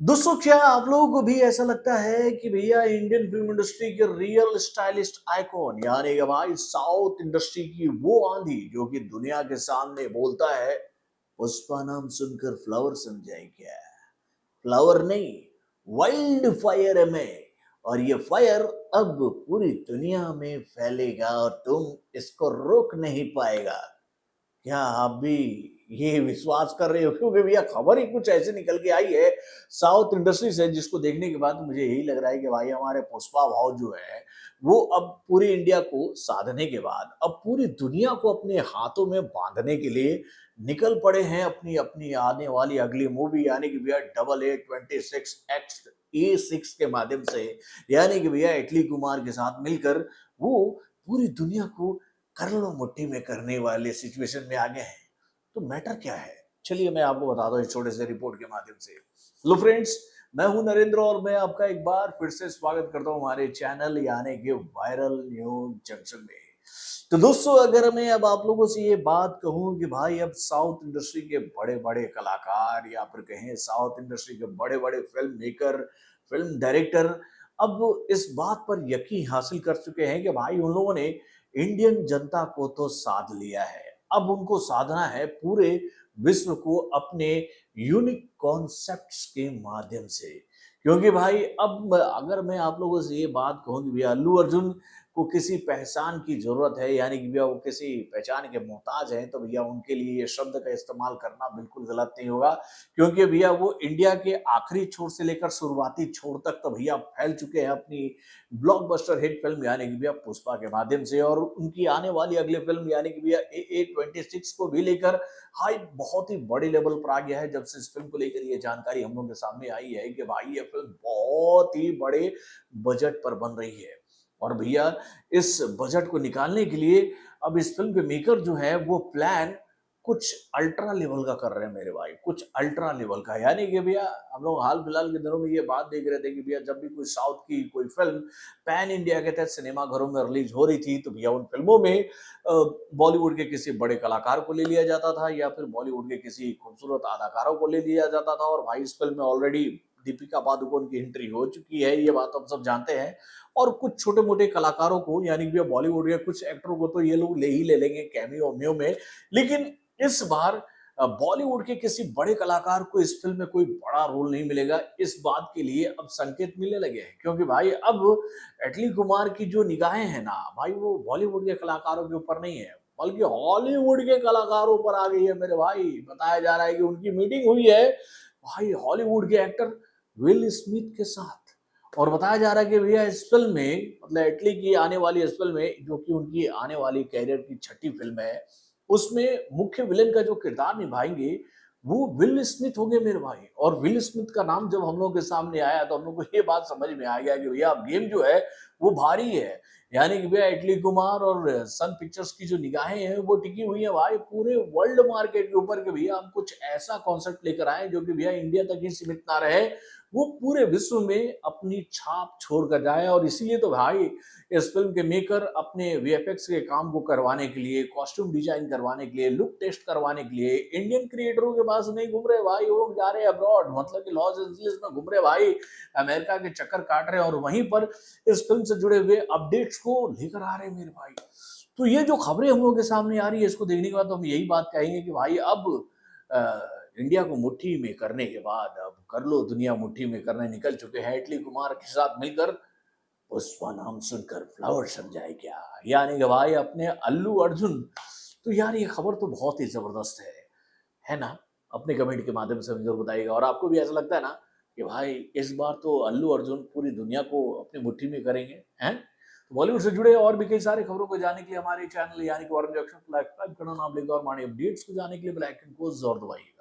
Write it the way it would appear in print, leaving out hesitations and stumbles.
दोस्तों, क्या आप लोगों को भी ऐसा लगता है कि भैया इंडियन फिल्म इंडस्ट्री के रियल स्टाइलिस्ट आइकॉन यानी कि भाई साउथ इंडस्ट्री की वो आंधी जो कि दुनिया के सामने बोलता है, पुष्पा नाम सुनकर फ्लावर समझाए क्या? फ्लावर नहीं, वाइल्ड फायर है मैं। और ये फायर अब पूरी दुनिया में फैलेगा और तुम इसको रोक नहीं पाएगा। क्या आप भी ये विश्वास कर रहे हो? क्योंकि भैया खबर ही कुछ ऐसे निकल के आई है साउथ इंडस्ट्री से, जिसको देखने के बाद मुझे यही लग रहा है कि भाई हमारे पुष्पा भाव जो है वो अब पूरी इंडिया को साधने के बाद अब पूरी दुनिया को अपने हाथों में बांधने के लिए निकल पड़े हैं अपनी अपनी आने वाली अगली मूवी यानी कि भैया AA26X के माध्यम से, यानी कि भैया इटली कुमार के साथ मिलकर वो पूरी दुनिया को कर लो मुट्ठी में करने वाले सिचुएशन में आ गए हैं। तो मैटर क्या है? चलिए मैं आपको बता दूं इस छोटे से रिपोर्ट के माध्यम से। लो फ्रेंड्स, मैं हूं नरेंद्र और मैं आपका एक बार फिर से स्वागत करता हूं हमारे चैनल यानी कि वायरल न्यूज जंक्शन में। तो दोस्तों, अगर मैं अब आप लोगों से ये बात कहूं कि भाई अब साउथ इंडस्ट्री के बड़े बड़े कलाकार या फिर कहें साउथ इंडस्ट्री के बड़े बड़े फिल्म मेकर, फिल्म डायरेक्टर अब इस बात पर यकीन हासिल कर चुके हैं कि भाई उन लोगों ने इंडियन जनता को तो साध लिया है। अब उनको साधना है पूरे विश्व को अपने यूनिक कॉन्सेप्ट्स के माध्यम से। क्योंकि भाई अब अगर मैं आप लोगों से ये बात कहूँ कि भैया अल्लू अर्जुन को किसी पहचान की जरूरत है यानी कि भैया वो किसी पहचान के मोहताज हैं, तो भैया उनके लिए ये शब्द का इस्तेमाल करना बिल्कुल गलत नहीं होगा। क्योंकि भैया वो इंडिया के आखिरी छोर से लेकर शुरुआती छोर तक तो भैया फैल चुके हैं अपनी ब्लॉकबस्टर हिट फिल्म यानी कि भैया पुष्पा के माध्यम से, और उनकी आने वाली अगली फिल्म यानी कि भैया AA26 को भी लेकर हाइप बहुत ही बड़े लेवल पर आ गया है। जब से इस फिल्म को लेकर ये जानकारी हम लोगों के सामने आई है कि भाई ये फिल्म बहुत ही बड़े बजट पर बन रही है, और भैया इस बजट को निकालने के लिए अब इस फिल्म के मेकर जो है वो प्लान कुछ अल्ट्रा लेवल का कर रहे हैं मेरे भाई, कुछ अल्ट्रा लेवल का। यानी कि भैया हम लोग हाल फिलहाल के दिनों में ये बात देख रहे थे कि भैया जब भी कोई साउथ की कोई फिल्म पैन इंडिया के तहत सिनेमा घरों में रिलीज हो रही थी, तो भैया उन फिल्मों में बॉलीवुड के किसी बड़े कलाकार को ले लिया जाता था या फिर बॉलीवुड के किसी खूबसूरत अदाकारों को ले लिया जाता था। और भाई इस फिल्म में ऑलरेडी दीपिका पादुकोण की एंट्री हो चुकी है, ये बात हम सब जानते हैं। और कुछ छोटे मोटे कलाकारों को यानी कि बॉलीवुड के कुछ एक्टरों को तो ये लोग ले ही ले लेंगे कैमियो वेमियो में। लेकिन इस बार बॉलीवुड के किसी बड़े कलाकार को इस फिल्म में कोई बड़ा रोल नहीं मिलेगा। इस बात के लिए अब संकेत मिलने लगे हैं, क्योंकि भाई अब अटली कुमार की जो निगाहें हैं ना भाई, वो बॉलीवुड के कलाकारों के ऊपर नहीं है बल्कि हॉलीवुड के कलाकारों पर आ गई है मेरे भाई। बताया जा रहा है कि उनकी मीटिंग हुई है भाई हॉलीवुड के एक्टर विल स्मिथ के साथ। और बताया जा रहा है कि भैया इस फिल्म में मतलब इटली की आने वाली इस फिल्म में, जो कि उनकी आने वाली कैरियर की छठी फिल्म है, उसमें मुख्य विलेन का जो किरदार निभाएंगे वो विल स्मिथ होंगे मेरे भाई। और विल स्मिथ का नाम जब हम लोग के सामने आया तो हम लोग को ये बात समझ में आ गया कि भैया अब गेम जो है वो भारी है। यानी कि भैया इटली कुमार और सन पिक्चर्स की जो निगाहें हैं वो टिकी हुई है भाई पूरे वर्ल्ड मार्केट के ऊपर कि भैया हम कुछ ऐसा कॉन्सेप्ट लेकर आए जो कि भैया इंडिया तक ही सीमित ना रहे, वो पूरे विश्व में अपनी छाप छोड़ कर जाए। और इसीलिए तो भाई इस फिल्म के मेकर अपने वीएफएक्स के काम को करवाने के लिए, कॉस्ट्यूम डिजाइन करवाने के लिए, लुक टेस्ट करवाने के लिए इंडियन क्रिएटरों के पास नहीं घूम रहे भाई, वो लोग जा रहे हैं अब्रॉड, मतलब कि लॉस एंजलिस में घूम रहे भाई, अमेरिका के चक्कर काट रहे हैं और वहीं पर इस फिल्म से जुड़े हुए अपडेट्स को लेकर आ रहे हैं मेरे भाई। तो ये जो खबरें हम लोग के सामने आ रही है इसको देखने के बाद तो हम यही बात कहेंगे कि भाई अब इंडिया को मुट्ठी में करने के बाद अब कर लो दुनिया मुट्ठी में करने निकल चुके हैं इटली कुमार के साथ मिलकर, पुष्पा नाम सुनकर फ्लावर समझाए क्या, यानी कि भाई अपने अल्लू अर्जुन। तो यार ये खबर तो बहुत ही जबरदस्त है ना? अपने कमेंट के माध्यम से हमें जरूर बताइएगा। और आपको भी ऐसा लगता है ना कि भाई इस बार तो अल्लू अर्जुन पूरी दुनिया को अपनी मुट्ठी में करेंगे हैं? तो बॉलीवुड से जुड़े और भी कई सारे खबरों को जानने के लिए हमारे चैनल यानी कि वारन जंक्शन को सब्सक्राइब करना ना भूलिएगा और हमारे अपडेट्स को जानने के लिए बेल आइकन को जरूर दबाइएगा।